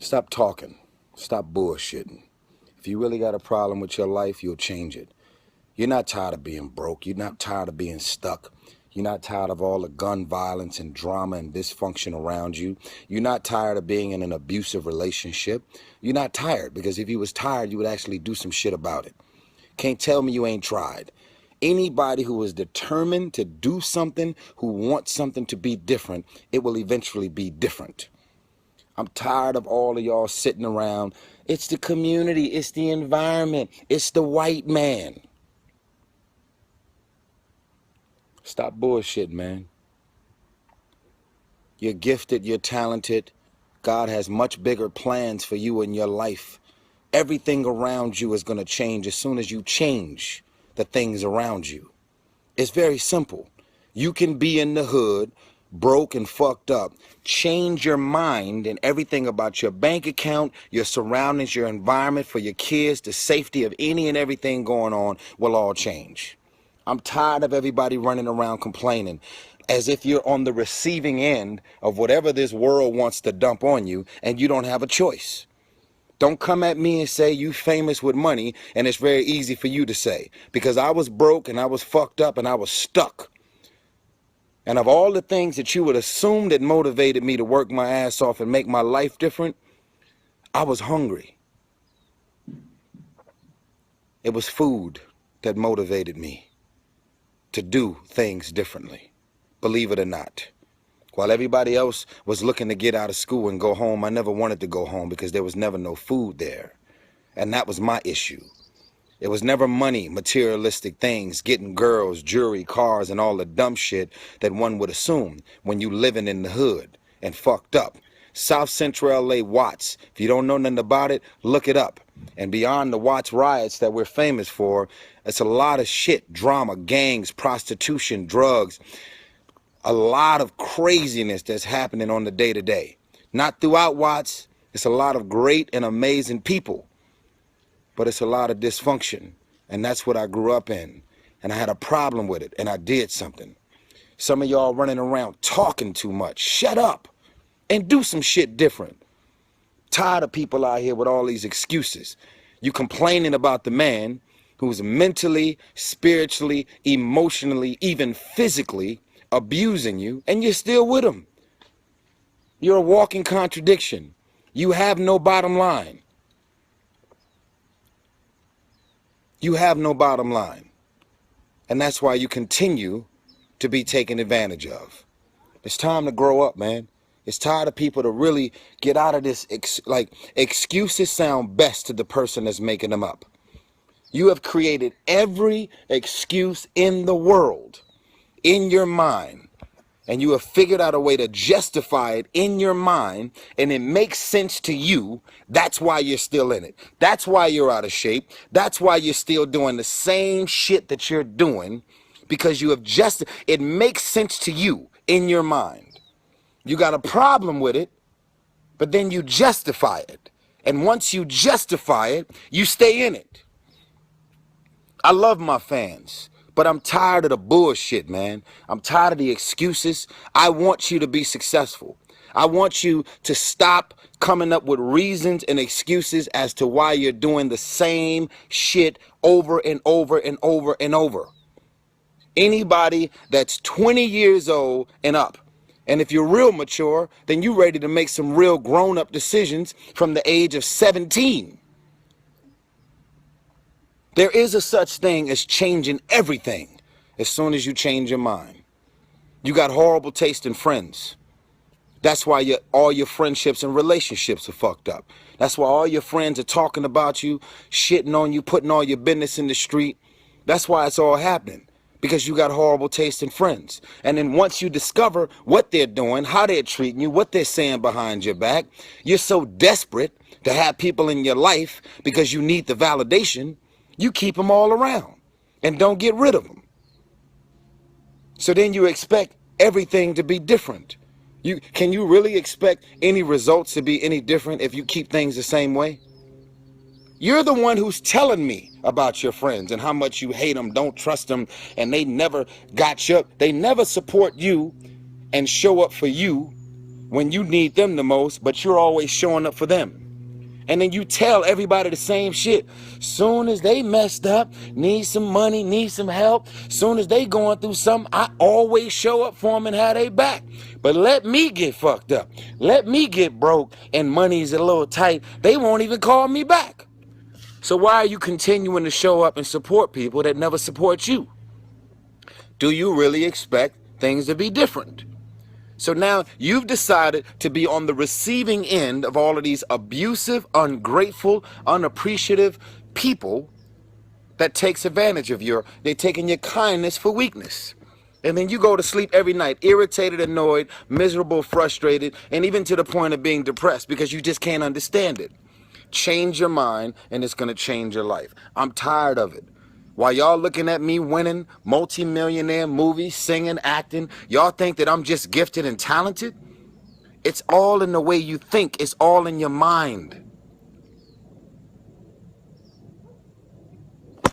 Stop talking. Stop bullshitting. If you really got a problem with your life, you'll change it. You're not tired of being broke. You're not tired of being stuck. You're not tired of all the gun violence and drama and dysfunction around you. You're not tired of being in an abusive relationship. You're not tired, because if you was tired, you would actually do some shit about it. Can't tell me you ain't tried. Anybody who is determined to do something, who wants something to be different, it will eventually be different. I'm tired of all of y'all sitting around. It's the community, it's the environment, it's the white man. Stop bullshit, man. You're gifted, you're talented. God has much bigger plans for you in your life. Everything around you is going to change as soon as you change the things around you. It's very simple. You can be in the hood, broke and fucked up. Change your mind, and everything about your bank account, your surroundings, your environment for your kids, the safety of any and everything going on will all change. I'm tired of everybody running around complaining as if you're on the receiving end of whatever this world wants to dump on you and you don't have a choice. Don't come at me and say you famous with money and it's very easy for you to say, because I was broke and I was fucked up and I was stuck. And of all the things that you would assume that motivated me to work my ass off and make my life different, I was hungry. It was food that motivated me to do things differently, believe it or not. While everybody else was looking to get out of school and go home, I never wanted to go home because there was never no food there. And that was my issue. It was never money, materialistic things, getting girls, jewelry, cars, and all the dumb shit that one would assume when you living in the hood and fucked up. South Central LA Watts. If you don't know nothing about it, look it up. And beyond the Watts riots that we're famous for, it's a lot of shit, drama, gangs, prostitution, drugs, a lot of craziness that's happening on the day-to-day. Not throughout Watts. It's a lot of great and amazing people, but it's a lot of dysfunction. And that's what I grew up in. And I had a problem with it, and I did something. Some of y'all running around talking too much. Shut up and do some shit different. Tired of people out here with all these excuses. You complaining about the man who's mentally, spiritually, emotionally, even physically abusing you, and you're still with him. You're a walking contradiction. You have no bottom line. You have no bottom line. And that's why you continue to be taken advantage of. It's time to grow up, man. It's tired of people to really get out of this. Excuses sound best to the person that's making them up. You have created every excuse in the world in your mind, and you have figured out a way to justify it in your mind, and it makes sense to you. That's why you're still in it. That's why you're out of shape. That's why you're still doing the same shit that you're doing, because you have it makes sense to you in your mind. You got a problem with it, but then you justify it. And once you justify it, you stay in it. I love my fans, but I'm tired of the bullshit, man. I'm tired of the excuses. I want you to be successful. I want you to stop coming up with reasons and excuses as to why you're doing the same shit over and over and over and over. Anybody that's 20 years old and up, and if you're real mature, then you're ready to make some real grown-up decisions from the age of 17. There is a such thing as changing everything as soon as you change your mind. You got horrible taste in friends. That's why all your friendships and relationships are fucked up. That's why all your friends are talking about you, shitting on you, putting all your business in the street. That's why it's all happening. Because you got horrible taste in friends. And then once you discover what they're doing, how they're treating you, what they're saying behind your back, you're so desperate to have people in your life because you need the validation, you keep them all around and don't get rid of them. So then you expect everything to be different. Can you really expect any results to be any different if you keep things the same way? You're the one who's telling me about your friends and how much you hate them, don't trust them, and they never got you. They never support you and show up for you when you need them the most, but you're always showing up for them. And then you tell everybody the same shit. Soon as they messed up, need some money, need some help, soon as they going through something, I always show up for them and have they back. But let me get fucked up. Let me get broke and money's a little tight. They won't even call me back. So why are you continuing to show up and support people that never support you? Do you really expect things to be different? So now you've decided to be on the receiving end of all of these abusive, ungrateful, unappreciative people that takes advantage of they're taking your kindness for weakness. And then you go to sleep every night, irritated, annoyed, miserable, frustrated, and even to the point of being depressed because you just can't understand it. Change your mind and it's going to change your life. I'm tired of it. While y'all looking at me winning multi-millionaire movies, singing, acting, y'all think that I'm just gifted and talented? It's all in the way you think. It's all in your mind.